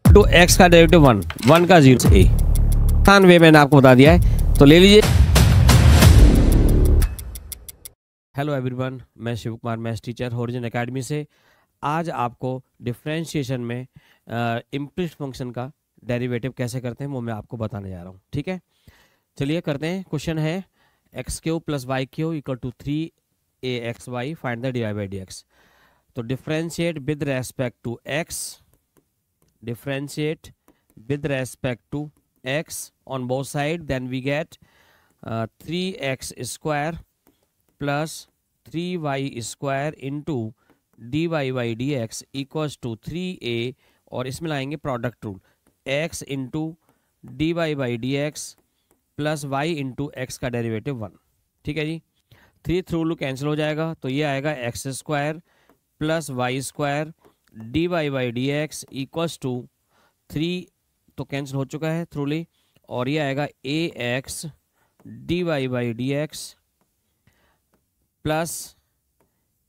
To x का derivative 1 का 0 से ए, आसान वे मैंने आपको बता दिया है, तो ले लीजिए। हेलो एवरीवन, मैं Shiv Kumar, maths teacher Horizon Academy से। आज आपको डिफरेंशिएशन में इम्प्लिसिट फंक्शन का डेरिवेटिव कैसे करते हैं वो मैं आपको बताने जा रहा हूँ। ठीक है, चलिए करते हैं। क्वेश्चन है x q plus y q equal to 3aXy, find the dy by D x. तो differentiate with respect to x, differentiate with respect to x on both sides, then we get 3x square plus 3y square into dy by dx equals to 3a, और इसमें लाएंगे product rule, x into D Y by D x plus Y into X का derivative 1। ठीक है जी, 3 through rule cancel हो जाएगा, तो ये आएगा X square plus Y square D Y by D x equals to 3 तो कैंसिल हो चुका है थ्रूली, और ये आएगा a x D Y by D x plus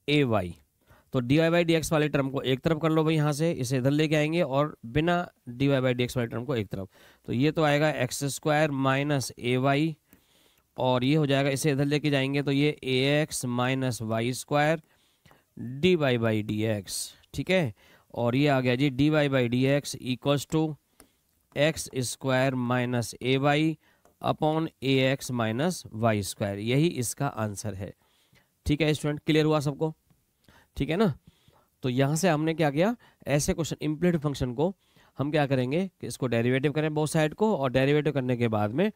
a y. तो D Y by D x वाले टर्म को एक तरफ कर लो भाई, यहाँ से इसे इधर लेके आएंगे, और बिना D Y by D x वाले टर्म को एक तरफ, तो ये तो आएगा एक्स स्क्वायर माइनस ए वाई, और ये हो जाएगा इसे इधर लेके जाएंगे तो ये a x minus Y square D Y by D x. ठीक है, और ये आ गया जी D Y by D x equals to x square minus A y upon a x minus Y square. यही इसका आंसर है। ठीक है स्टूडेंट, क्लियर हुआ सबको? ठीक है ना। तो यहाँ से हमने क्या किया, ऐसे क्वेश्चन इम्प्लिसिट फंक्शन को हम क्या करेंगे कि इसको डेरिवेटिव करें बोथ साइड को, और डेरिवेटिव करने के बाद में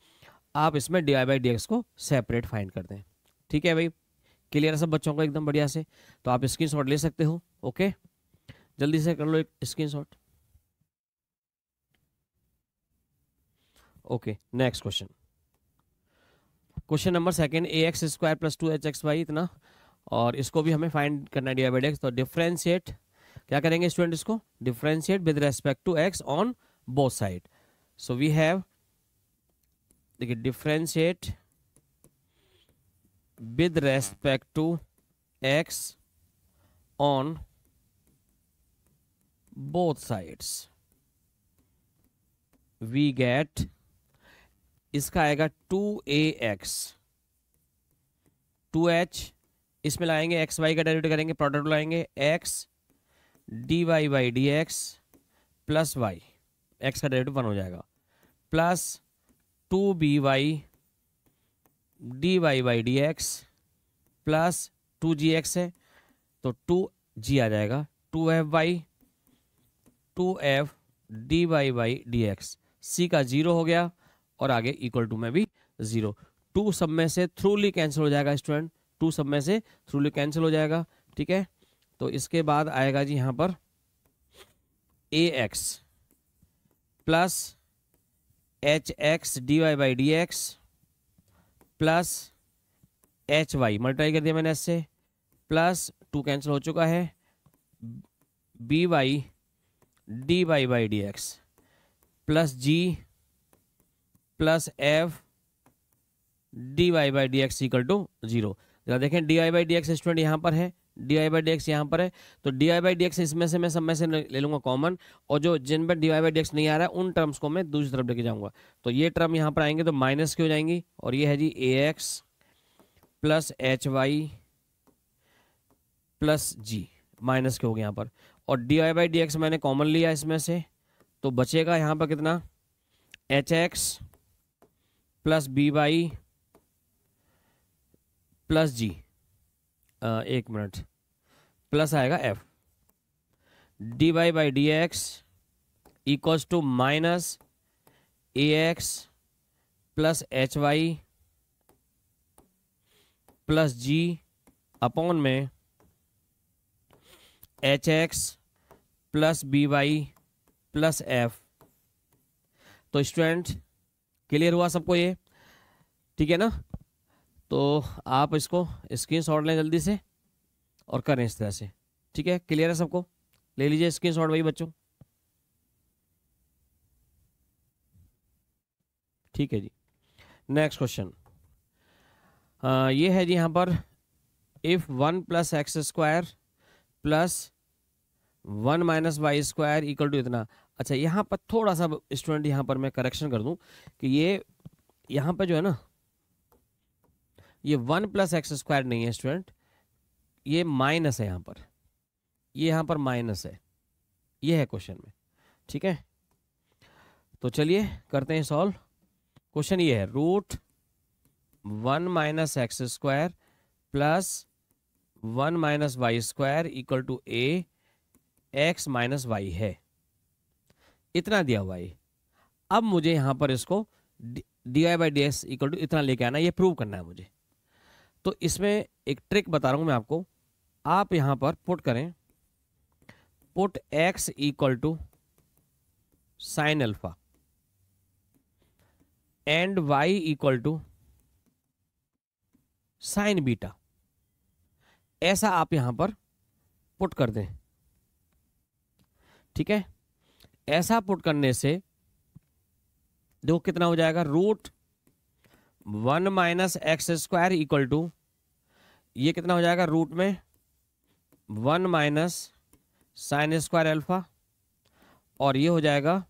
आप इसमें D Y by D X को सेपरेट फाइंड कर दें। ठीक है भाई, क्लियर है सब बच्चों को एकदम बढ़िया से? तो आप स्क्रीनशॉट ले सकते हो। ओके, जल्दी से कर लो एक screenshot. Okay, next question, question number second, a x square plus 2hxy इतना, और इसको भी हमें फाइंड करना है D Y by D x. तो डिफरेंशिएट क्या करेंगे स्टूडेंट, इसको differentiate with respect to x on both side. So we have, देखिए differentiate with respect to x on both sides, we get, इसका आएगा 2ax 2h, इसमें लाएंगे एक्स वाई का डेरिवेटिव करेंगे, प्रोडक्ट लाएंगे x dy by D x plus Y, x का derivative 1 हो जाएगा, plus 2by dy by D x plus 2gx है तो 2g आ जाएगा, 2f 2f D Y by D x, सी का 0 हो गया, और आगे इक्वल टू में भी 0। 2 सब में से थ्रूली कैंसिल हो जाएगा स्टूडेंट, 2 सब में से थ्रूली कैंसिल हो जाएगा। ठीक है, तो इसके बाद आएगा जी यहाँ पर a x plus h x D Y by D x plus h y, multiply कर दिया मैंने इससे, प्लस 2 कैंसिल हो चुका है, B Y D Y by D x plus G plus F D Y by D X equal to 0। जरा देखें D Y by D X student यहाँ पर है, D Y by D X यहाँ पर है, तो D Y by D X इसमें से मैं सब में से ले लूँगा कॉमन, और जो जिन पर D Y by D X नहीं आ रहा है उन टर्म्स को मैं दूसरी तरफ लेके जाऊँगा। तो ये टर्म यहाँ पर आएंगे तो माइनस की हो जाएंगी, और ये है जी a x plus h y plus g, minus के हो गए यहाँ पर, और d Y by D x मैंने कॉमन लिया इसमें से, तो बचेगा यहाँ पर कितना, h x plus b y plus g, एक मिनट, प्लस आएगा f D Y by D x equals to minus a x plus h y plus g upon में h x plus b y plus F. तो student clear हुआ सबको ये? ठीक है ना। तो आप इसको स्क्रीनशॉट लें जल्दी से और करें इस तरह से। ठीक है, क्लियर है सबको? ले लीजिए स्क्रीनशॉट भाई बच्चों। ठीक है जी, नेक्स्ट क्वेश्चन ये है जी यहाँ पर, if 1 plus X square plus 1 minus Y square equal to इतना। अच्छा यहाँ पर थोड़ा सा स्टूडेंट, यहाँ पर मैं करेक्शन कर दूं कि ये यहाँ पर जो है ना, ये 1 + x² नहीं है स्टूडेंट, ये माइनस है यहाँ पर, ये यहाँ पर माइनस है, ये है क्वेश्चन में। ठीक है, तो चलिए करते हैं सॉल्व। क्वेश्चन ये है, √1 - x² + 1 - y² = a x - y है, इतना दिया हुआ है। अब मुझे यहां पर इसको dy/dx = इतना लेके आना, ये प्रूव करना है मुझे। तो इसमें एक ट्रिक बता रहा हूं मैं आपको, आप यहां पर पुट करें, put x = sin alpha and y = sin beta, ऐसा आप यहां पर पुट कर दें। ठीक है, ऐसा पुट करने से देखो कितना हो जाएगा, √1 - x² = ये कितना हो जाएगा, रूट में 1 - sin² अल्फा, और ये हो जाएगा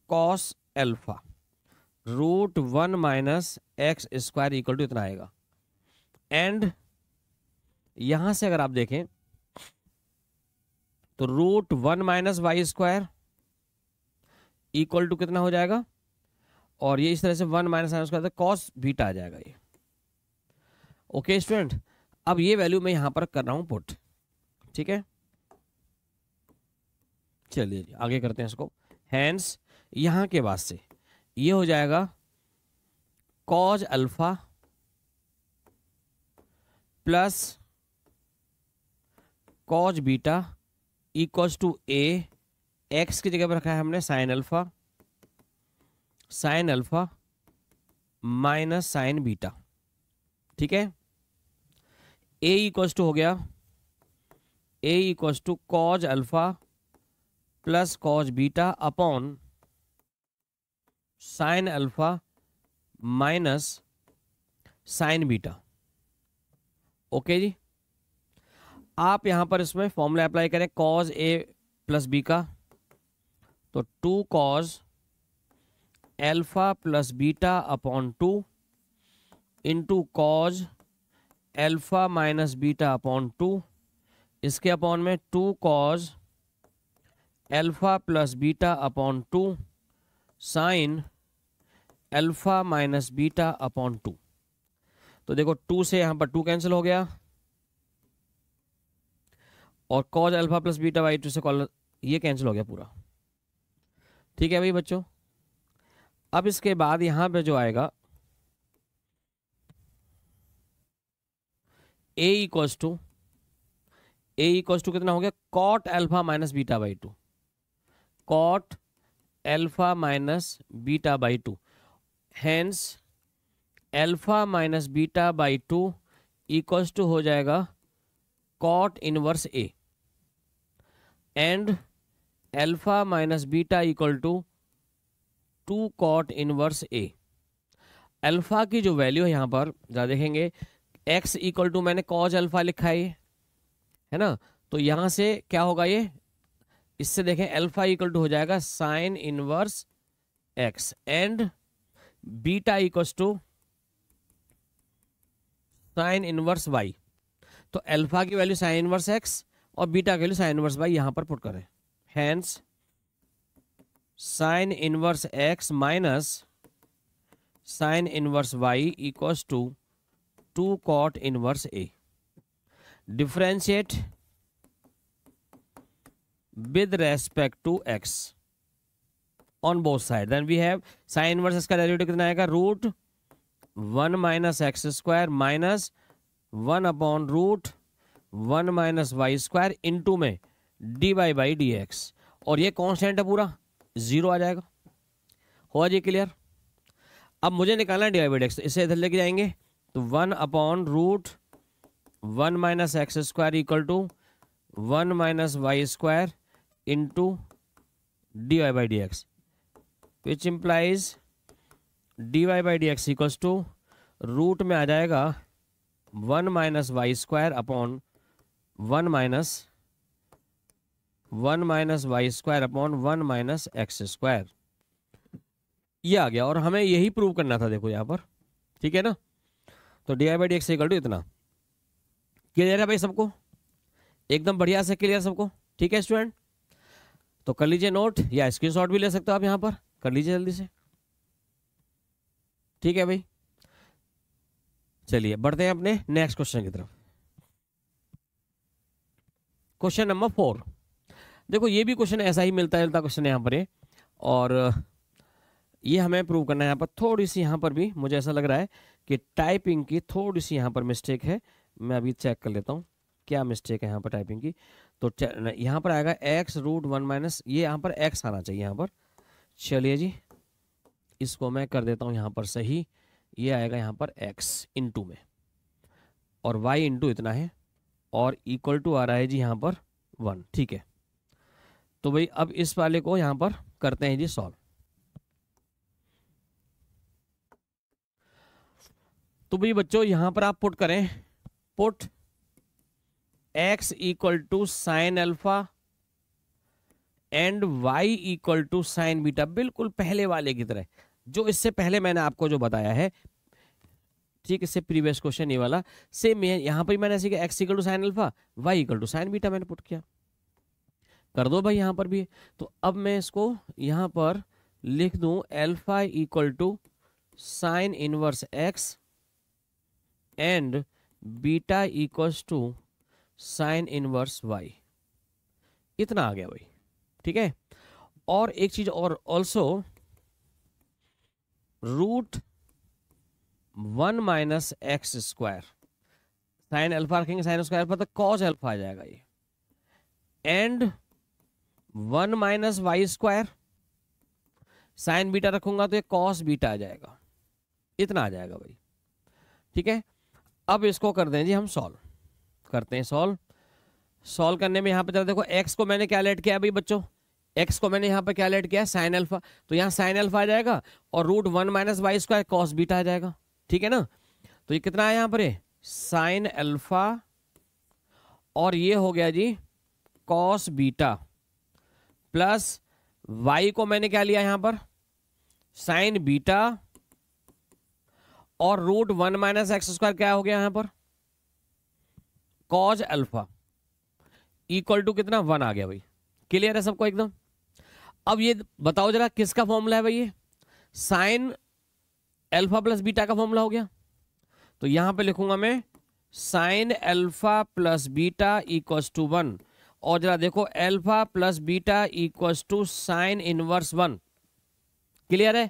cos अल्फा। √1 - x² = इतना आएगा। एंड यहां से अगर आप देखें तो √1 - y² = कितना हो जाएगा, और ये इस तरह से 1 - sin² cos बीटा आ जाएगा ये। ओके स्टूडेंट, अब ये वैल्यू मैं यहां पर कर रहा हूं पुट। ठीक है, चलिए जी आगे करते हैं इसको। हैंस यहां के बाद से ये हो जाएगा cos alpha plus cos beta = a, x की जगह पर रखा है हमने sin alpha minus sine beta. ठीक है, a हो गया, a = cos alpha plus cos beta upon sine alpha minus sine beta. Okay जी, आप यहां पर इसमें फॉर्मूला अप्लाई करें cos a + b का, तो 2 cos alpha plus beta upon 2 into cos alpha minus beta upon 2, इसके अपॉन में 2 cos alpha plus beta upon 2 sine alpha minus beta upon 2। तो देखो 2 से यहां पर 2 कैंसिल हो गया, और cos alpha plus beta by 2 से ये कैंसिल हो गया पूरा। ठीक है भाई बच्चों, अब इसके बाद यहां पे जो आएगा a = कितना हो गया, cot alpha minus beta by 2, cot alpha minus beta by 2। Hence alpha minus beta by 2 = हो जाएगा cot inverse a, and alpha minus beta = 2 cot inverse a। Alpha की जो वैल्यू है यहां पर जरा देखेंगे, x = मैंने cos अल्फा लिखा है ना, तो यहां से क्या होगा, ये इससे देखें अल्फा = हो जाएगा sine inverse x, and beta = sine inverse y। तो अल्फा की वैल्यू साइन इनवर्स x और बीटा की वैल्यू साइन इनवर्स y यहां पर पुट करें। Hence sine inverse x minus sine inverse y = 2 cot inverse a। Differentiate with respect to x on both sides, then we have sin inverse x का derivative कितना आएगा, √1 - x² minus 1 upon √1 - y² into में dy/dx, और ये constant है पूरा, 0 आ जाएगा। हो जाए क्लियर। अब मुझे निकालना है dy/dx, इसे इधर लेके जाएंगे तो 1 upon √1 - x² = 1 - y² into dy/dx, which implies dy/dx = root में आ जाएगा 1 - y² upon 1 - 1 minus Y square upon 1 minus X square, ये आ गया। और हमें यही प्रूव करना था, देखो यहाँ पर, ठीक है ना। तो D I by D X equal to इतना। क्लियर है भाई सबको, एकदम बढ़िया से क्लियर सबको, ठीक है स्टूडेंट। तो कर लीजिए नोट, या स्क्रीनशॉट भी ले सकते हो आप, यहाँ पर कर लीजिए जल्दी से, ठीक है भाई। चलिए बढ़ते हैं अपने नेक्स्ट क्वेश्चन की तरफ। Question number 4। देखो ये भी क्वेश्चन ऐसा ही मिलता जुलता क्वेश्चन है यहाँ पर, और ये हमें प्रूव करना है। यहाँ पर थोड़ी सी, यहाँ पर भी मुझे ऐसा लग रहा है कि टाइपिंग की थोड़ी सी यहाँ पर मिस्टेक है। मैं अभी चेक कर लेता हूँ क्या मिस्टेक है यहाँ पर टाइपिंग की। तो यहाँ पर आएगा एक्स रूट 1 माइनस, ये यहाँ पर एक्स आना चाहिए यहाँ पर। चलिए जी, इसको मैं कर देता हूँ यहाँ पर सही। ये आएगा यहाँ पर एक्स इंटू में, और वाई इंटू इतना है, और इक्वल टू आ रहा है जी यहाँ पर 1, ठीक है। तो भाई अब इस वाले को यहाँ पर करते हैं जी सॉल्व। तो भाई बच्चों यहाँ पर आप पुट करें, put x equal to sine alpha and y equal to sine beta, बिल्कुल पहले वाले की तरह, जो इससे पहले मैंने आपको जो बताया है, ठीक, इससे प्रीवियस क्वेश्चन ये वाला सेम है। यहाँ पर मैंने ऐसे किया, x equal to sine alpha, y equal to sine beta मैंने पुट किया। कर दो भाई यहाँ पर भी। तो अब मैं इसको यहाँ पर लिख दूं, alpha equal to sine inverse x and beta equals to sine inverse y। इतना आ गया भाई, ठीक है। और एक चीज और, also root 1 minus X square, sine alpha रखेंगे साइन स्क्वायर पर, तो कॉस अल्फा आ जाएगा ये, and 1 minus Y square, sine beta रखूंगा तो ये कॉस बीटा आ जाएगा। इतना आ जाएगा भाई, ठीक है। अब इसको कर दें जी हम सॉल्व, करते हैं सॉल्व। सॉल्व करने में यहाँ पे जरा देखो, x को मैंने क्या लेट किया भाई बच्चों, x को मैंने यहाँ पे क्या लेट किया, साइन अल्फा, तो यहाँ साइन अल्फा आ जाएगा, और root 1 minus Y square cos beta आ जाएगा, ठीक है ना। तो ये कितना है यहाँ पर, साइन अल्फा, और ये हो गया जी कॉस बीटा, प्लस y को मैंने क्या लिया यहाँ पर, साइन बीटा, और रूट 1 माइनस एक्स स्क्वायर क्या हो गया यहाँ पर, कॉज अल्फा, इक्वल टू कितना, 1 आ गया भाई। क्लियर है सबको एकदम। अब ये बताओ जरा किसका फॉर्मूला है भाई, ये साइन अल्फा प्लस बीटा का फॉर्मूला हो गया। तो यहां पे लिखूंगा मैं sine alpha plus beta equals to 1, और जरा देखो alpha plus beta equals to sine inverse 1। Clear है।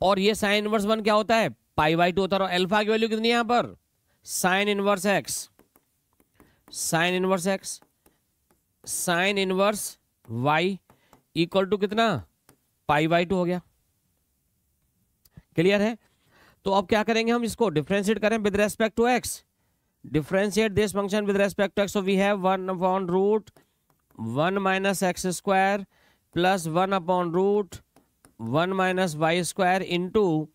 और ये साइन इनवर्स 1 क्या होता है, पाई बाई 2 होता है। और अल्फा की वैल्यू कितनी है यहां पर, sine inverse X, sine inverse X, sine inverse Y equal to कितना, पाई बाई 2 हो गया। क्लियर है। तो अब क्या करेंगे हम, इसको डिफरेंशिएट करें with respect to X, differentiate this function with respect to X. So we have 1 upon root 1 minus X square plus 1 upon root 1 minus Y square into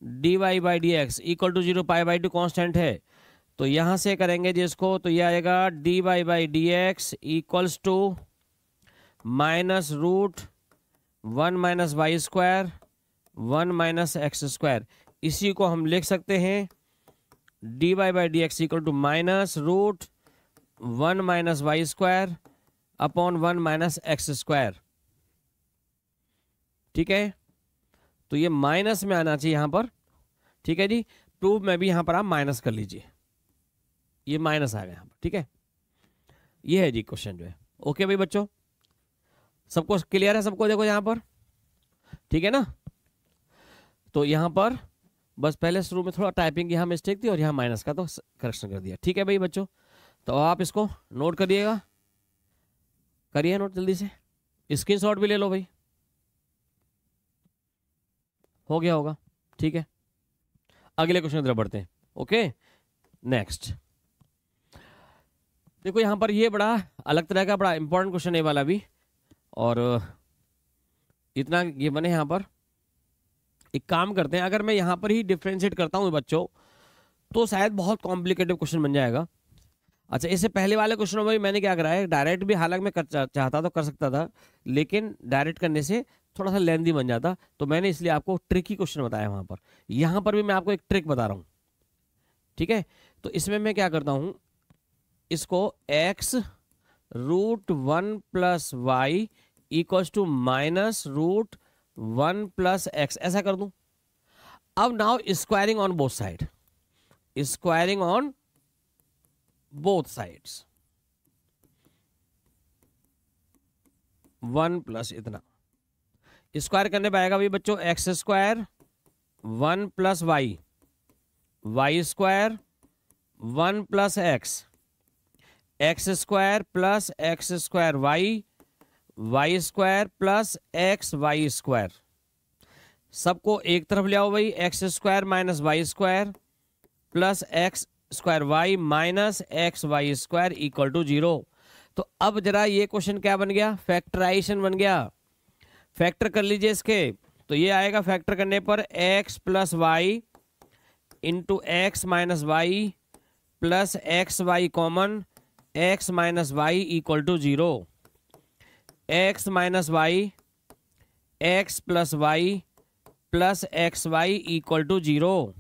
D Y by D X equal to 0, pi by 2 constant है। तो यहां से करेंगे जिसको, तो ये आएगा D Y by D x equals to minus root 1 minus Y square 1 minus X square. इसी को हम लिख सकते हैं D Y by D X equal to minus root 1 minus Y square upon 1 minus X square, ठीक है। तो ये माइनस में आना चाहिए यहां पर, ठीक है जी। प्रूफ में भी यहां पर आप माइनस कर लीजिए, ये माइनस आ गया यहां पर, ठीक है। ये है जी क्वेश्चन जो है। ओके भाई बच्चों, सबको क्लियर है सबको, देखो यहां पर, ठीक है ना। तो यहां पर बस पहले शुरू में थोड़ा टाइपिंग यहां मिस्टेक थी, और यहां माइनस का तो करेक्शन कर दिया, ठीक है भाई बच्चों। तो आप इसको नोट करिएगा, करिए नोट जल्दी से, स्क्रीनशॉट भी ले लो भाई, हो गया होगा, ठीक है। अगले क्वेश्चन की तरफ बढ़ते हैं। ओके नेक्स्ट, देखो यहां पर ये बड़ा अलग तरह का बड़ा इंपॉर्टेंट क्वेश्चन है वाला भी, और इतना ये बने यहां पर। एक काम करते हैं, अगर मैं यहां पर ही डिफरेंशिएट करता हूं बच्चों, तो शायद बहुत कॉम्प्लिकेटेड क्वेश्चन बन जाएगा। अच्छा, इससे पहले वाले क्वेश्चनों में भी मैंने क्या करा है, डायरेक्ट भी हालांकि मैं चाहता तो कर सकता था, लेकिन डायरेक्ट करने से थोड़ा सा लेंदी बन जाता, तो मैंने इसलिए आपको ट्रिकी क्वेश्चन बताया वहां पर। यहां पर भी मैं आपको एक ट्रिक बता रहा हूं, ठीक है। तो इसमें मैं क्या करता हूं, इसको x root 1 + y equals to -√1 + x ऐसा कर दूं। अब now squaring on both side, squaring on both sides, 1 + इतना स्क्वायर करने पे आएगा भाई बच्चों x² 1 + y, y² 1 + x, x² + x² y, y² + xy²। सबको एक तरफ ले आओ भाई, x² - y² + x² y - xy² equal to 0। तो अब जरा ये क्वेश्चन क्या बन गया, फैक्टराइजेशन बन गया। फैक्टर कर लीजिए इसके, तो ये आएगा फैक्टर करने पर x + y into x - y plus xy common, x - y equal to 0, x - y x + y plus xy equal to 0,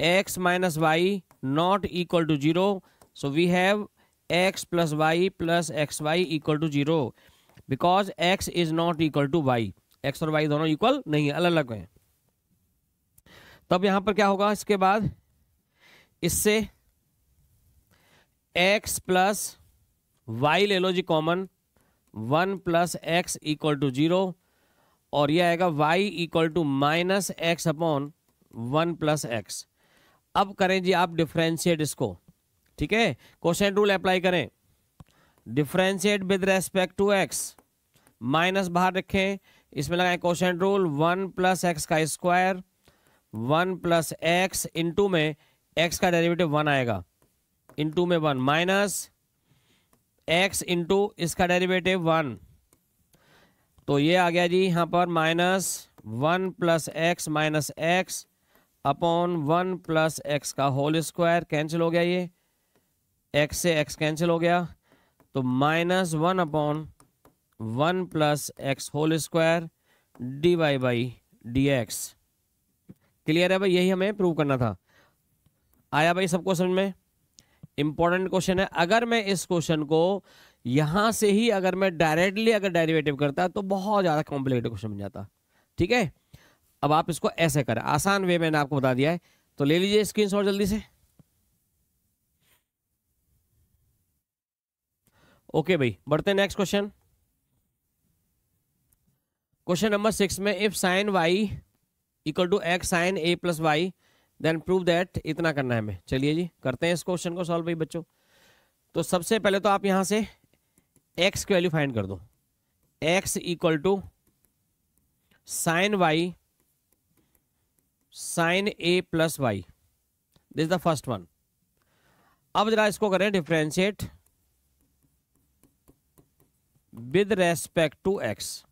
x - y not equal to 0, so we have x + y plus xy equal to 0 because x is not equal to y, x और y दोनों equal नहीं है, अलग अलग हैं। तब यहां पर क्या होगा, इसके बाद इससे x + y ले लो जी कॉमन, 1 + x इक्वल टू 0, और यह आएगा y equal to -x/1 + x। अब करें जी आप डिफरेंशिएट इसको, ठीक है, क्वोशिएंट रूल अप्लाई करें, differentiate with respect to x, minus बाहर रखें, इसमें लगाएं quotient rule, 1 + x², 1 + x into में x का डेरिवेटिव 1 आएगा, इंटू में 1 माइनस x इंटू इसका डेरिवेटिव 1, तो ये आ गया जी यहां पर -1 + x - x अपॉन 1 + x का होल स्क्वायर, कैंसिल हो गया, ये x से x कैंसिल हो गया, तो -1 upon 1 + x whole square dy/dx। Clear है भाई, यही हमें प्रूव करना था। आया भाई सबको समझ में? इंपॉर्टेंट क्वेश्चन है। अगर मैं इस क्वेश्चन को यहां से ही अगर मैं डायरेक्टली अगर डेरिवेटिव करता तो बहुत ज्यादा कॉम्प्लिकेटेड क्वेश्चन बन जाता, ठीक है। अब आप इसको ऐसे करें, आसान वे मैंने आपको बता दिया है, तो ले लीजिए स्क्रीनशॉट जल्दी से। ओके भाई, बढ़ते हैं नेक्स्ट क्वेश्चन। क्वेश्चन नंबर 6 में if sin y equal to x sin a + y then prove that, इतना करना है हमें। चलिए जी करते हैं इस क्वेश्चन को सॉल्व भाई बच्चों। तो सबसे पहले तो आप यहां से x की वैल्यू फाइंड कर दो, x equal to sin y sin a + y, this the first one. अब जरा इसको करें differentiate with respect to x,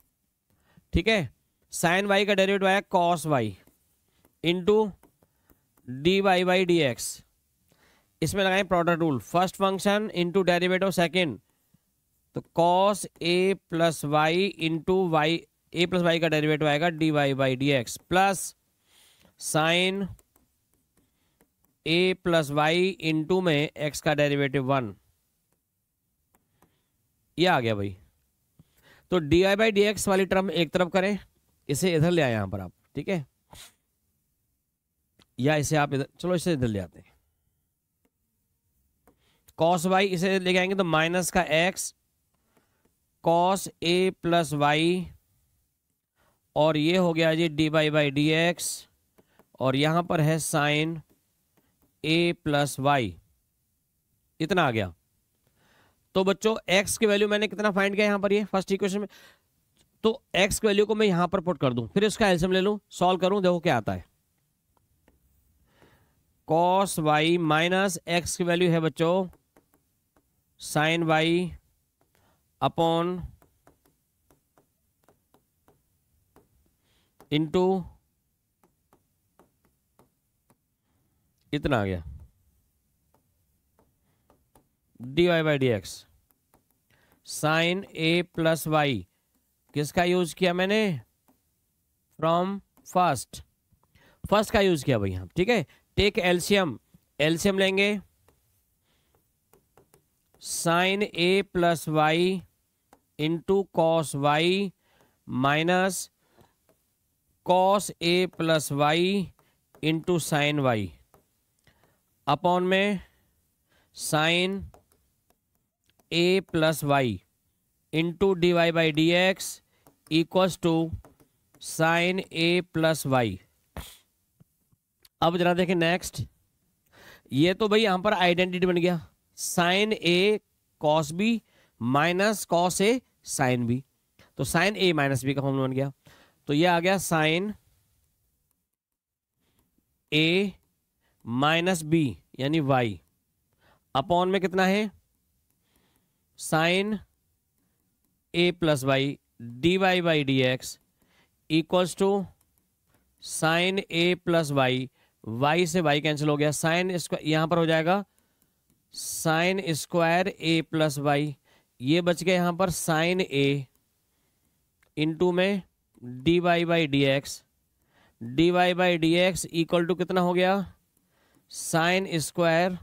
ठीक है। sin y का डेरिवेटिव आया cos y इंटू dy/dx, इसमें लगाएं product rule, first function into derivative second, तो cos a + y into y, a + y का डेरिवेटिव आएगा dy/dx plus sin a + y into में x का डेरिवेटिव 1, ये आ गया भाई। तो dy/dx वाली टर्म एक तरफ करें, इसे इधर ले आए यहां पर आप, ठीक है, या इसे आप इधर, चलो इसे इधर ले आते हैं, cos y इसे लेके आएंगे तो माइनस का x cos a + y, और ये हो गया जी dy/dx, और यहां पर है sin a + y, इतना आ गया। तो बच्चों x की वैल्यू मैंने कितना फाइंड किया यहां पर, ये फर्स्ट इक्वेशन में, तो x की वैल्यू को मैं यहां पर पुट कर दूं, फिर इसका एलसीएम ले लूं, सॉल्व करूं, देखो क्या आता है। cos y माइनस x की वैल्यू है बच्चों sin y अपॉन इंटू इतना आ गया D Y by D X, sine A plus Y, किसका यूज किया मैंने, फ्रॉम फर्स्ट का यूज किया भाई हम, ठीक है। टेक एलसीएम, एलसीएम लेंगे, sine A plus Y into cos y minus cos a plus Y into sine y upon में sine A plus Y into D Y by D x equals to sine A plus y. अब जरा देखें next, ये तो भाई यहां पर identity बन गया, sine A cos B minus cos A sine B, तो साइन ए माइनस बी का फॉर्मूला बन गया। तो ये आ गया साइन ए माइनस बी यानी वाई अपॉन में कितना है, sine A plus Y D Y by D x equals to sine A plus Y, Y से वाई कैंसिल हो गया, साइन स्क्वायर यहां पर हो जाएगा sine square A plus Y, ये बच गया यहां पर साइन ए इंटू में D Y by D X, D Y by D X equal to कितना हो गया, साइन स्क्वायर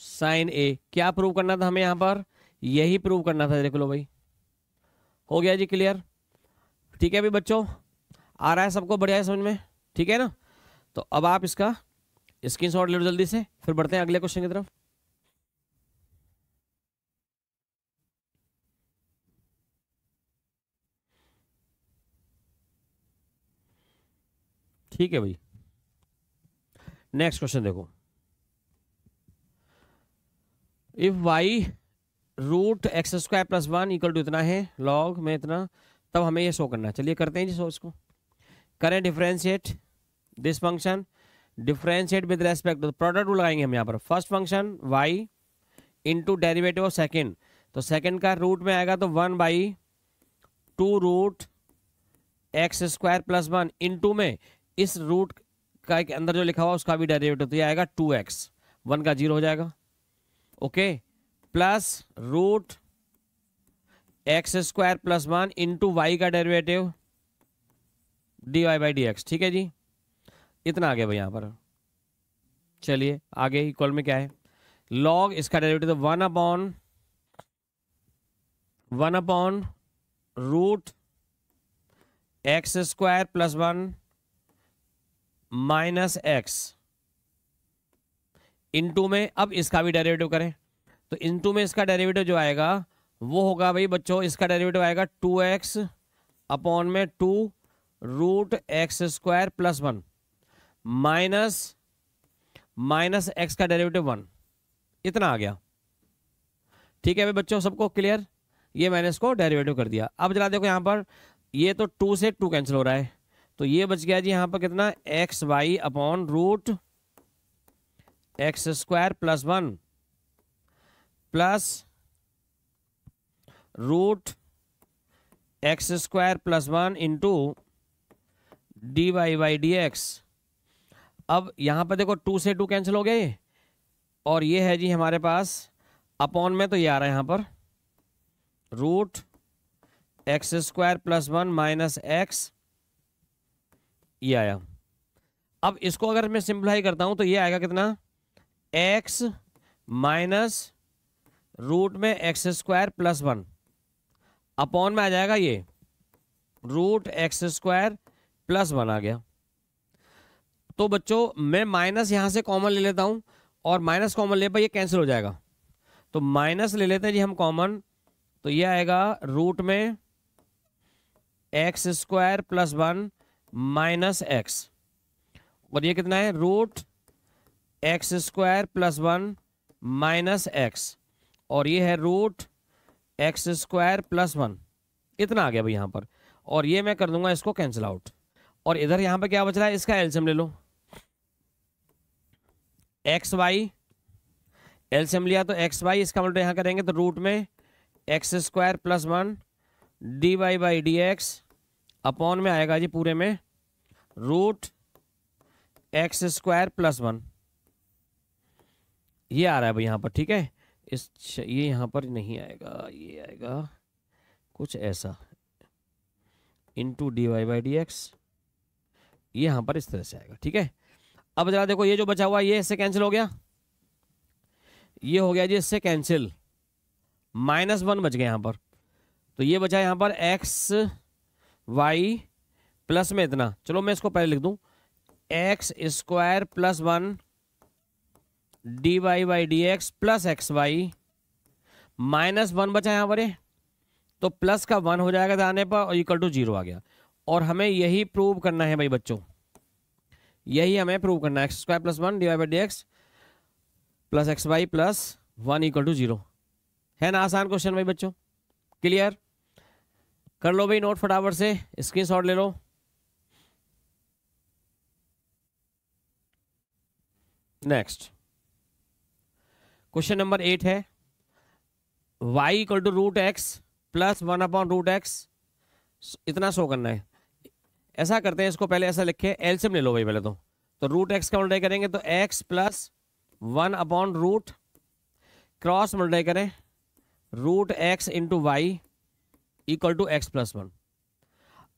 साइन ए। क्या प्रूव करना था हमें यहां पर, यही प्रूव करना था, देख लो भाई, हो गया जी क्लियर। ठीक है अभी बच्चों, आ रहा है सबको, बढ़िया है समझ में, ठीक है ना। तो अब आप इसका स्क्रीनशॉट ले लो जल्दी से, फिर बढ़ते हैं अगले क्वेश्चन की तरफ। ठीक है भाई, नेक्स्ट क्वेश्चन देखो, if Y root x square plus one equal to इतना है, लॉग में इतना, तब हमें ये शो करना है। चलिए करते हैं जी शो, इसको करें differentiate this function, differentiate with respect to product rule लगाएंगे हम यहाँ पर, first function Y into derivative of second, तो सेकेंड का रूट में आएगा तो 1/2 root x square plus one into में इस रूट का एक अंदर जो लिखा हुआ उसका भी डेरिवेटिव, तो ये आएगा 2x, 1 का 0 हो जाएगा, okay, plus root x square plus one into y का derivative d Y by D x. ठीक है जी, इतना आ गया भाई यहाँ पर। चलिए आगे इक्वल में क्या है, लॉग इसका derivative 1/1 root x square plus one minus X into में, अब इसका भी डेरिवेटिव करें तो इंटू में इसका डेरिवेटिव जो आएगा वो होगा भाई बच्चों, इसका डेरिवेटिव आएगा 2x अपॉन में 2 root x square plus one minus X का डेरिवेटिव 1, इतना आ गया। ठीक है भाई बच्चों, सबको क्लियर, ये मैंने इसको डेरिवेटिव कर दिया। अब जरा देखो यहां पर, ये तो 2 से 2 कैंसिल हो रहा है, तो ये बच गया जी यहां पर कितना, X Y upon root x square plus one plus root x square plus one into D Y by D x. अब यहां पर देखो 2 से 2 कैंसिल हो गए, और ये है जी हमारे पास अपॉन में, तो ये आ रहा है यहां पर root x square plus one minus X, ये आया। अब इसको अगर मैं सिंप्लीफाई करता हूं तो ये आएगा कितना, एक्स माइनस रूट में x square plus one upon में आ जाएगा ये root x square plus one आ गया। तो बच्चों मैं माइनस यहां से कॉमन ले लेता हूं, और माइनस कॉमन ले पर ये कैंसिल हो जाएगा, तो माइनस ले लेते हैं जी हम कॉमन, तो ये आएगा रूट में x square plus one minus X, और ये कितना है root x square plus one minus X, और ये है root x square plus one, इतना आ गया भाई यहां पर। और ये मैं कर दूंगा इसको कैंसिल आउट, और इधर यहां पर क्या बच रहा है, इसका एलसीएम ले लो, एक्स वाई एलसीएम लिया तो एक्स वाई, इसका मतलब यहां करेंगे तो रूट में x square plus one D Y by D X upon में आएगा जी पूरे में root x square plus one, ये आ रहा है भाई यहाँ पर, ठीक है। ये यहाँ पर नहीं आएगा, ये आएगा कुछ ऐसा, into D Y by D x, ये यहाँ पर इस तरह से आएगा, ठीक है। अब जरा देखो ये जो बचा हुआ ये इससे कैंसिल हो गया, ये हो गया जी इससे कैंसिल, -1 बच गया यहाँ पर। तो ये बचा यहाँ पर एक्स वाई प्लस में इतना, चलो मैं इसको पहले लिख दूं, X square plus 1 D Y by D x plus X Y, -1 बचा यहाँ पर, तो प्लस का 1 हो जाएगा दाने पर और इक्वल टू 0 आ गया। और हमें यही प्रूव करना है भाई बच्चों, यही हमें प्रूव करना है, X square plus 1 D Y by D x plus X Y plus 1 equal to 0। है ना आसान क्वेश्चन भाई बच्चों, क्लियर? कर लो भाई नोट फटाफट से, स्क्रीनशॉट ले लो। नेक्स्ट क्वेश्चन नंबर 8 है, y equal to root X plus 1 upon root X, इतना शो करना है। ऐसा करते हैं, इसको पहले ऐसा लिखे, एलसीएम ले लो भाई पहले तो रूट एक्स का मल्टीप्लाई करेंगे तो x plus 1 upon root, cross multiply करें root x into y equal to x plus 1।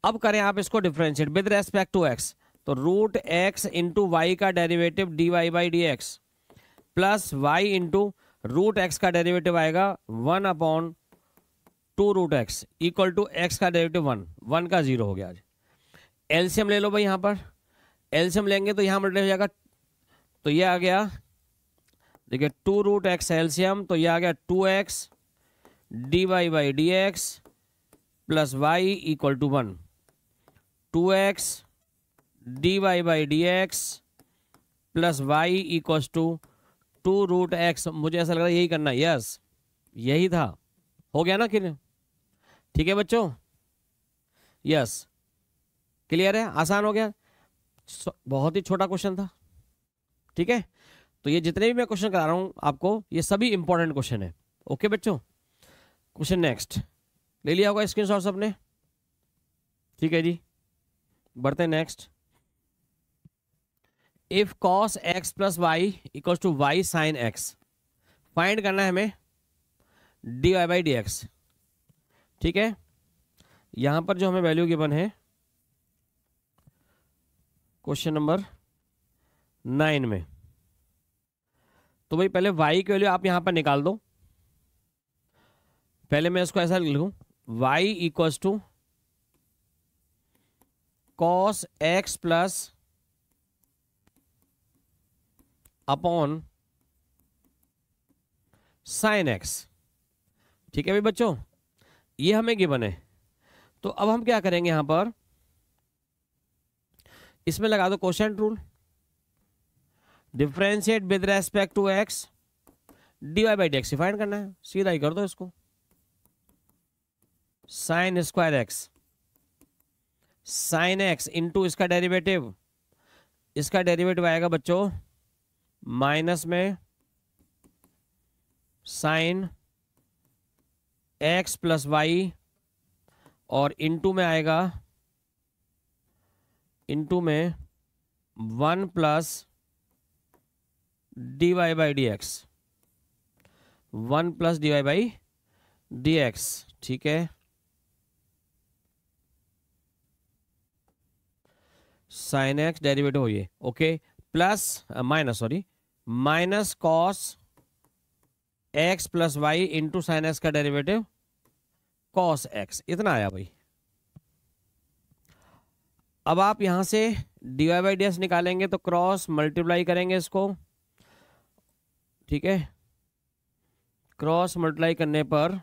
अब करें आप इसको differentiate with respect to x, तो रूट एक्स इंटू वाई का derivative d Y by D x plus Y into root x का derivative आएगा 1 upon 2 root x equal to x का derivative 1 का 0 हो गया। आज एलसीएम ले लो भाई, यहाँ पर एलसीएम लेंगे तो यहाँ मल्टीप्लाई हो जाएगा, तो ये आ गया देखिए 2 रूट एक्स एलसीएम, तो ये आ गया 2x D Y by D x plus Y equal to 1, 2x D Y by D x plus Y equal to 2 root X. मुझे ऐसा लग रहा है यही करना है, यस यही था, हो गया ना क्लियर? ठीक है बच्चों, यस क्लियर है, आसान हो गया, बहुत ही छोटा क्वेश्चन था, ठीक है। तो ये जितने भी मैं क्वेश्चन करा रहा हूं आपको, ये सभी इंपॉर्टेंट क्वेश्चन है। ओके बच्चों, क्वेश्चन नेक्स्ट ले लिया होगा स्क्रीनशॉट सबने, ठीक है जी, बढ़ते हैं next. If cos x plus Y equal to Y sine X, find करना है हमें D Y by D x, ठीक है। यहां पर जो हमें वैल्यू गिवन है क्वेश्चन नंबर 9 में, तो भाई पहले y की वैल्यू आप यहां पर निकाल दो। पहले मैं इसको ऐसा लिखूं, y equals to cos x plus upon sine X, ठीक है भाई बच्चों, ये हमें गिवन है। तो अब हम क्या करेंगे, यहां पर इसमें लगा दो quotient rule, differentiate with respect to X, D Y by D X find करना है, सीधा ही कर दो इसको, sine square X sine x into इसका डेरिवेटिव, इसका डेरिवेटिव आएगा बच्चों माइनस में साइन एक्स प्लस वाई, और इंटू में आएगा, इंटू में 1 plus D Y by D X, 1 plus D Y by D x, ठीक है। साइन एक्स डेरिवेटिव हो ये, okay, plus minus sorry minus cos x plus Y into sine x का derivative cos X, इतना आया भाई। अब आप यहां से D Y by D X निकालेंगे तो क्रॉस मल्टीप्लाई करेंगे इसको, ठीक है, क्रॉस मल्टीप्लाई करने पर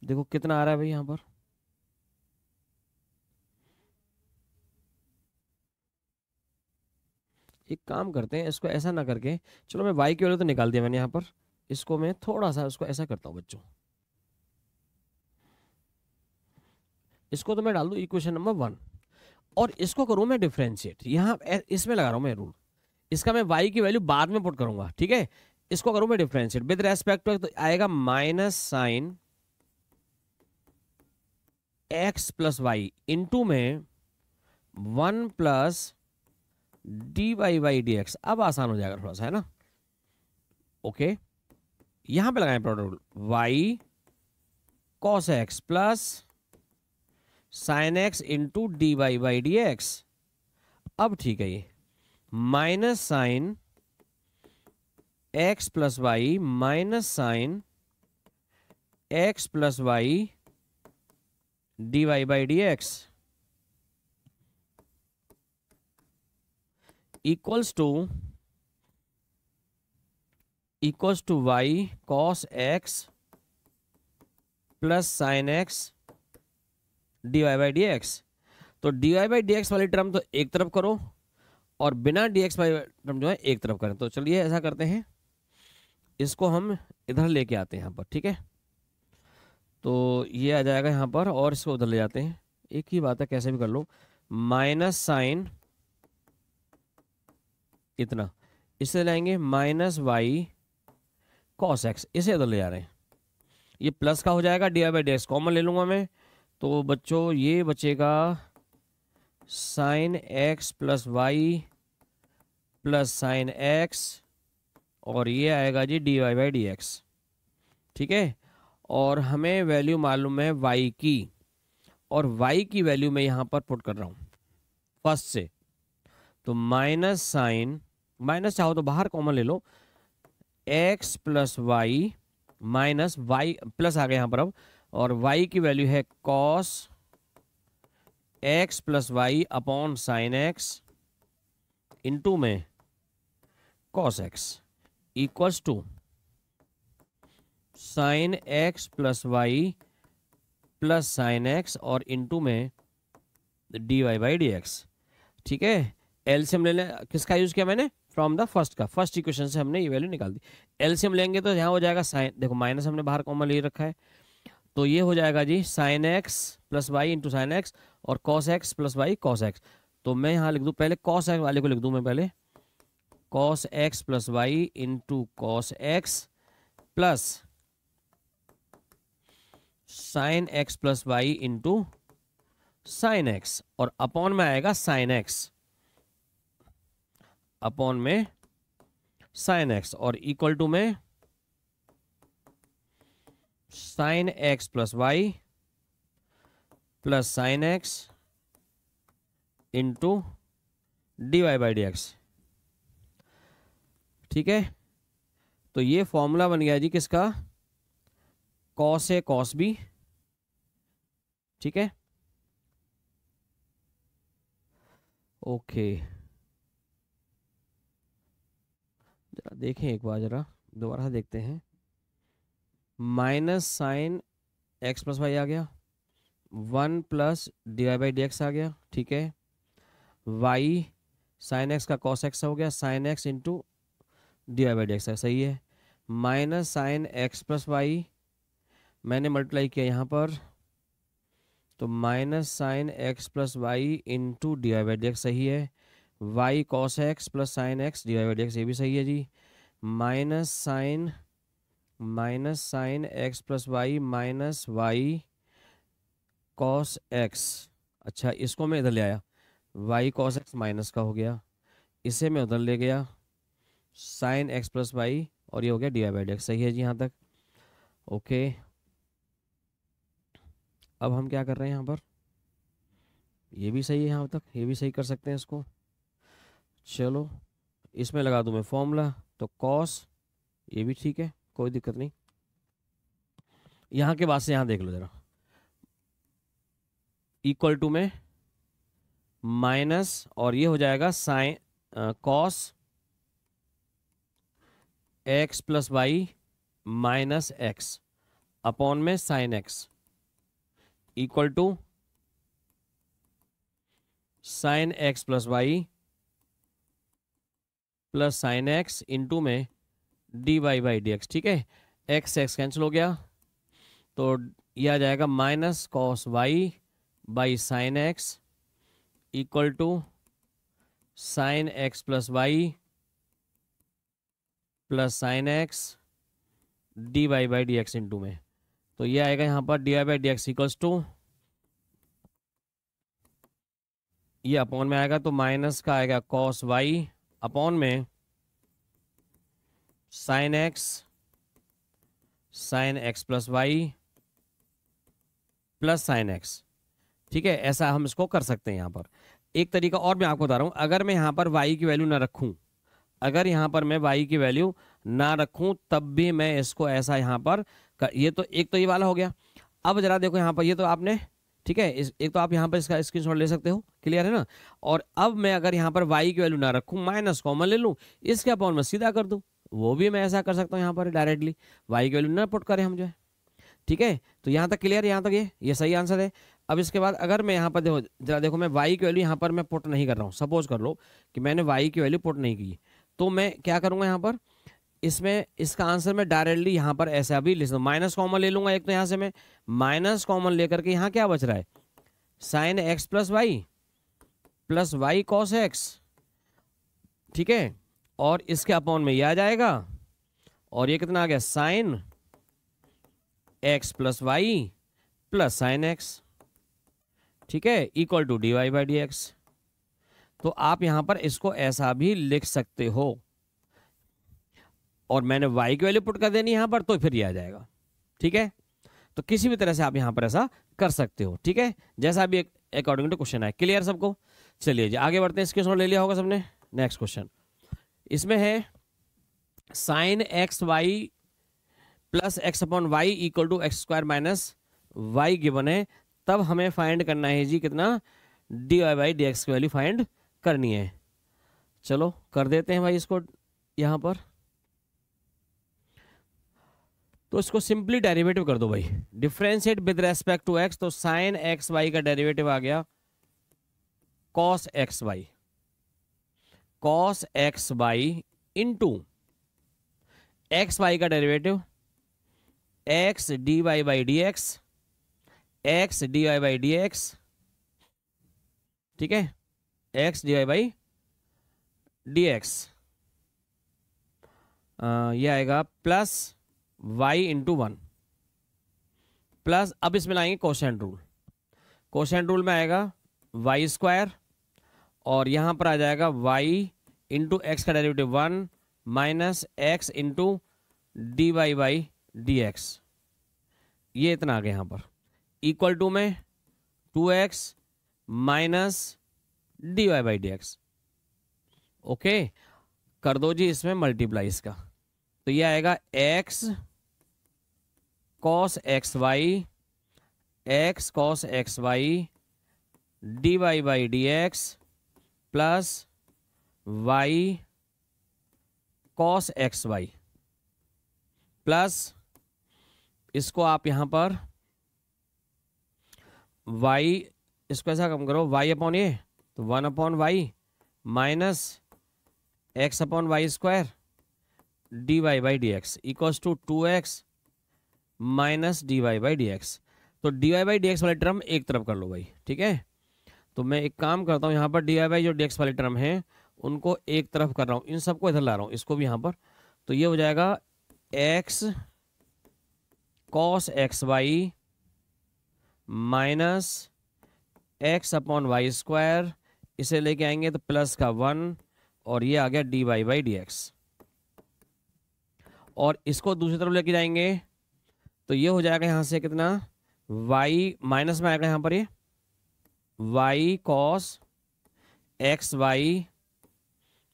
देखो कितना आ रहा है भाई यहां पर, एक काम करते हैं, इसको ऐसा ना करके, चलो मैं y की वैल्यू तो निकाल दिया मैंने यहाँ पर, इसको मैं थोड़ा सा उसको ऐसा करता हूँ बच्चों, इसको तो मैं डाल दूँ इक्वेशन नंबर 1 और इसको करूँ मैं डिफरेंशिएट, यहाँ इसमें लगा रहा हूँ मैं रूल, इसका मैं y की वैल्यू बाद में पुट करूंगा, ठीक है। इसको करूँ मैं डिफरेंशिएट विद रेस्पेक्ट टू, तो आएगा minus sine x plus Y into में 1 plus D Y by D x. अब आसान हो जाएगा थोड़ा सा, है ना। ओके, यहां पे लगाएं product rule, y cos x plus sine x into D Y by D x. अब ठीक है, ये minus sine x plus y minus sine x plus Y D Y by D x equals to y cos x plus sine x D Y by D x. तो D Y by D x वाली term तो एक तरफ करो और बिना D x वाली term जो है एक तरफ करें। तो चलिए ऐसा करते हैं, इसको हम इधर लेके आते हैं यहाँ पर, ठीक है। तो ये आ जाएगा यहाँ पर और इसको उधर ले जाते हैं, एक ही बात है कैसे भी कर लो। माइनस साइन इतना, इसे लाएंगे माइनस वाई कॉस एक्स, इसे उधर ले जा रहे हैं। ये प्लस का हो जाएगा, D Y by D X common ले लूंगा मैं। तो बच्चों ये बचेगा sine x plus Y plus sine x और ये आएगा जी D Y by D x, ठीक है। और हमें वैल्यू मालूम है y की, और y की वैल्यू मैं यहाँ पर पुट कर रहा हूँ फर्स्ट से। तो माइनस साइन, माइनस चाहो तो बाहर कॉमन ले लो, x plus y minus y plus आ गया यहाँ पर अब, और y की वैल्यू है cos x plus Y upon sine x into में cos x equals to sine x plus Y plus sine x और इंटू में D Y by D x, ठीक है। एलसीएम ले लें, किसका यूज किया मैंने, फ्रॉम द फर्स्ट का, फर्स्ट इक्वेशन से हमने ये वैल्यू निकाल दी। एलसीएम लेंगे तो यहाँ हो जाएगा साइन, देखो माइनस हमने बाहर कॉमन ले रखा है, तो ये हो जाएगा जी sine x plus Y into sine x और cos x plus Y cos x. तो मैं यहाँ लिख दूँ, पहले कॉस एक्स वाले को लिख दूँ मैं पहले, cos x plus Y into cos x plus sine x plus Y into sine x और अपॉन में आएगा साइन एक्स, अपॉन में साइन एक्स और इक्वल टू में sine x plus Y plus sine x into D Y by D x, ठीक है। तो ये फॉर्मूला बन गया जी किसका, कॉस ए कॉस बी, ठीक है। ओके, जरा देखें एक बार, जरा दोबारा देखते हैं। Minus sine x plus y आ गया, 1 plus D Y by D x आ गया, ठीक है। वाई साइन एक्स का कॉस एक्स हो गया, sine x into D Y by D x, सही है। Minus sine x plus y मैंने मल्टीप्लाई किया यहाँ पर, तो minus sine x plus Y into D Y by D x, सही है। Y cos x plus sine x D Y by D x, ये भी सही है जी। Minus sine x plus y minus y cos x, अच्छा इसको मैं इधर ले आया, वाई कॉस एक्स माइनस का हो गया, इसे मैं उधर ले गया, साइन एक्स प्लस वाई और ये हो गया D Y by D x, सही है जी यहाँ तक। ओके, अब हम क्या कर रहे हैं यहाँ पर, ये भी सही है यहाँ तक, ये भी सही कर सकते हैं इसको। चलो इसमें लगा दूं मैं फॉर्मूला, तो कॉस, ये भी ठीक है, कोई दिक्कत नहीं। यहाँ के बाद से यहाँ देख लो जरा, इक्वल टू में माइनस और ये हो जाएगा sine cos x plus y minus x upon में sine x equal to sine x plus Y plus sine x into में D Y by D x, ठीक है। एक्स एक्स कैंसिल हो गया, तो यह आ जाएगा minus cos Y by sine x equal to sine x plus Y plus sine x D Y by D X into में, तो ये आएगा यहाँ पर D Y by D x equals to ये अपॉन में आएगा तो माइनस का आएगा कॉस वाई अपॉन में sine x plus Y plus sine X. ठीक है, ऐसा हम इसको कर सकते हैं। यहाँ पर एक तरीका और मैं आपको बता रहा हूं, अगर मैं यहाँ पर y की वैल्यू ना रखूं, अगर यहाँ पर मैं y की वैल्यू ना रखूं तब भी मैं इसको ऐसा यहाँ पर ये तो एक तो ये वाला हो गया। अब जरा देखो यहाँ पर, ये तो आपने ठीक है, एक तो आप यहाँ पर इसका स्क्रीनशॉट ले सकते हो, क्लियर है ना। और अब मैं अगर यहाँ पर y की वैल्यू ना रखूं, माइनस कॉमन ले लूं, इसके अपॉन में सीधा कर दूं, वो भी मैं ऐसा कर सकता हूँ यहाँ पर डायरेक्टली, y की वैल्यू ना पुट करें हम जो है। ठीक है, तो यहाँ तक क्लियर, यहाँ तक ये सही आंसर है। अब इसके बाद अगर मैं यहाँ पर देखो, जरा देखो, मैं y की वैल्यू यहाँ पर मैं पुट नहीं कर रहा हूँ। सपोज कर लो कि मैंने y की वैल्यू पुट नहीं की, तो मैं क्या करूँगा यहाँ पर, इसमें इसका आंसर मैं डायरेक्टली यहाँ पर ऐसा भी लिख दूँ, माइनस कॉमन ले लूंगा एक, तो यहाँ से मैं माइनस कॉमन लेकर के यहाँ क्या बच रहा है, sine x plus Y cos X. ठीक है, और इसके अपॉन में ये आ जाएगा, और ये कितना आ गया, sine x plus Y plus sine X. ठीक है, equal to D Y by D x. तो आप यहां पर इसको ऐसा भी लिख सकते हो, और मैंने y की वैल्यू पुट कर देनी यहां पर, तो फिर ये आ जाएगा। ठीक है, तो किसी भी तरह से आप यहां पर ऐसा कर सकते हो। ठीक है, जैसा भी अकॉर्डिंग टू क्वेश्चन है। क्लियर सबको? चलिए जी आगे बढ़ते हैं। इसके ले लिया होगा सबने। नेक्स्ट क्वेश्चन इसमें है sine x Y plus X upon Y equal to x square minus Y given है, तब हमें फाइंड करना है जी कितना, D Y by D X की वैल्यू फाइंड करनी है। चलो कर देते हैं भाई इसको यहां पर। तो इसको सिंपली डेरिवेटिव कर दो भाई, differentiate with respect to x, तो साइन एक्स वाई का डेरिवेटिव आ गया cos x y into x y का derivative x D Y by D x, ठीक है, x D Y by D x, ये आएगा प्लस वाई इंटू 1 प्लस, अब इसमें लाएंगे कोशेंट रूल। कोशेंट रूल में आएगा वाई स्क्वायर, और यहां पर आ जाएगा वाई इंटू एक्स का derivative 1 minus X into D Y by D x, ये इतना आ गया यहां पर, इक्वल टू में 2x minus D Y by D X. Okay, कर दो जी इसमें मल्टीप्लाई इसका, तो ये आएगा x cos x Y D Y by D x plus Y cos x Y, plus इसको आप यहां पर y, इसको ऐसा कम करो y अपॉन ये, तो 1 upon y minus x upon Y square D Y by D x equals to 2x minus D Y by D x. तो D Y by D x वाली टर्म एक तरफ कर लो भाई। ठीक है, तो मैं एक काम करता हूँ, यहाँ पर डी वाई बाई जो डी एक्स वाली टर्म है उनको एक तरफ कर रहा हूँ, इन सबको इधर ला रहा हूँ, इसको भी यहाँ पर, तो ये हो जाएगा x cos x Y minus x upon Y square, इसे लेके आएंगे तो प्लस का 1, और ये आ गया D Y by D X, और इसको दूसरी तरफ लेके जाएंगे तो ये हो जाएगा यहां से कितना, y माइनस में आएगा यहां पर ये y cos x Y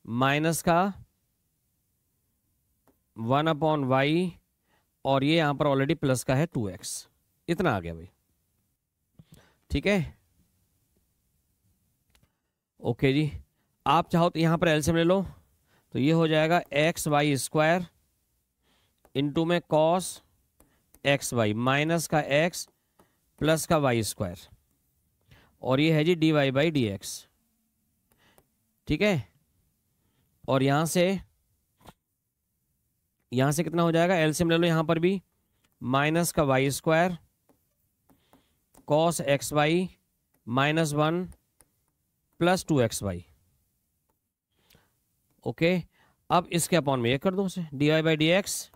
minus का 1 अपॉन वाई, और ये यहां पर ऑलरेडी प्लस का है 2x, इतना आ गया भाई। ठीक है, ओके जी, आप चाहो तो यहां पर एलसीएम ले लो, तो ये हो जाएगा एक्स वाई स्क्वायर इंटू में कॉस एक्स वाई माइनस का एक्स प्लस का वाई स्क्वायर, और ये है जी D Y by D x. ठीक है, और यहां से कितना हो जाएगा, एलसीएम ले लो यहां पर भी, माइनस का Y square cos x Y minus 1 plus 2x Y. Okay, अब इसके अपॉन में ये कर दो उसे, D Y by D x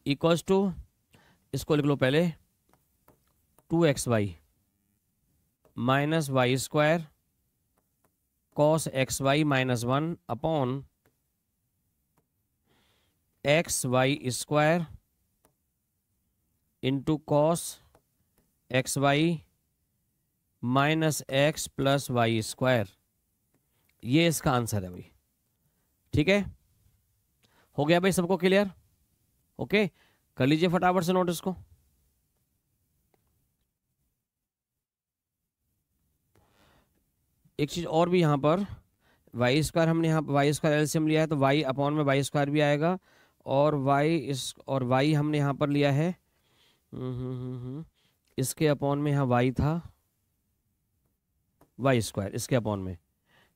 equals to, इसको लिख लो पहले 2x Y minus Y square cos x Y minus 1 upon X Y square into cos x Y minus x plus Y square. ये इसका आंसर है भाई। ठीक है, हो गया भाई सबको क्लियर? ओके, कर लीजिए फटाफट से नोट इसको। एक चीज और भी यहाँ पर, वाई स्क्वायर हमने यहाँ वाई स्क्वायर एलसीएम लिया है तो वाई अपॉन में वाई स्क्वायर भी आएगा, और वाई हमने यहाँ पर लिया है इसके अपॉन में, यहाँ वाई था वाई स्क्वायर इसके अपॉन में।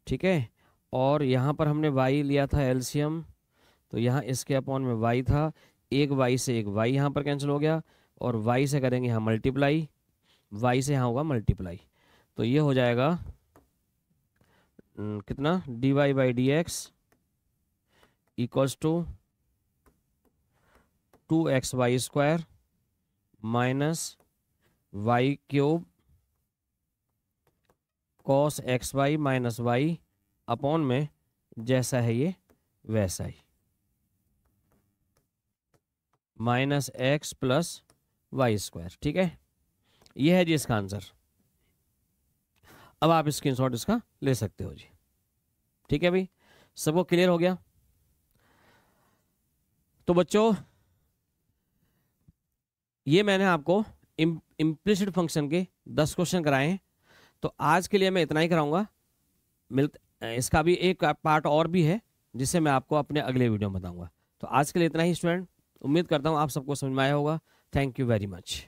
ठीक है, और यहाँ पर हमने वाई लिया था एलसीएम, तो यहाँ इसके अपॉन में वाई था, एक वाई से एक वाई यहाँ पर कैंसिल हो गया, और वाई से करेंगे यहाँ मल्टीप्लाई, वाई से यहाँ होगा मल्टीप्लाई, तो ये हो जाएगा कितना, D Y by D x equals to 2x y square minus y cube cos x Y minus y upon में जैसा है ये वैसा ही minus x plus Y square. ठीक है, ये है जी इसका आंसर। अब आप स्क्रीनशॉट इसका ले सकते हो जी। ठीक है भाई, सबको क्लियर हो गया? तो बच्चों ये मैंने आपको इम्प्लिसिट फंक्शन के 10 क्वेश्चन कराए हैं, तो आज के लिए मैं इतना ही कराऊंगा। इसका भी एक पार्ट और भी है जिसे मैं आपको अपने अगले वीडियो में बताऊंगा। तो आज के लिए इतना ही स्टूडेंट, उम्मीद करता हूं आप सबको समझ में आया होगा। Thank you very much.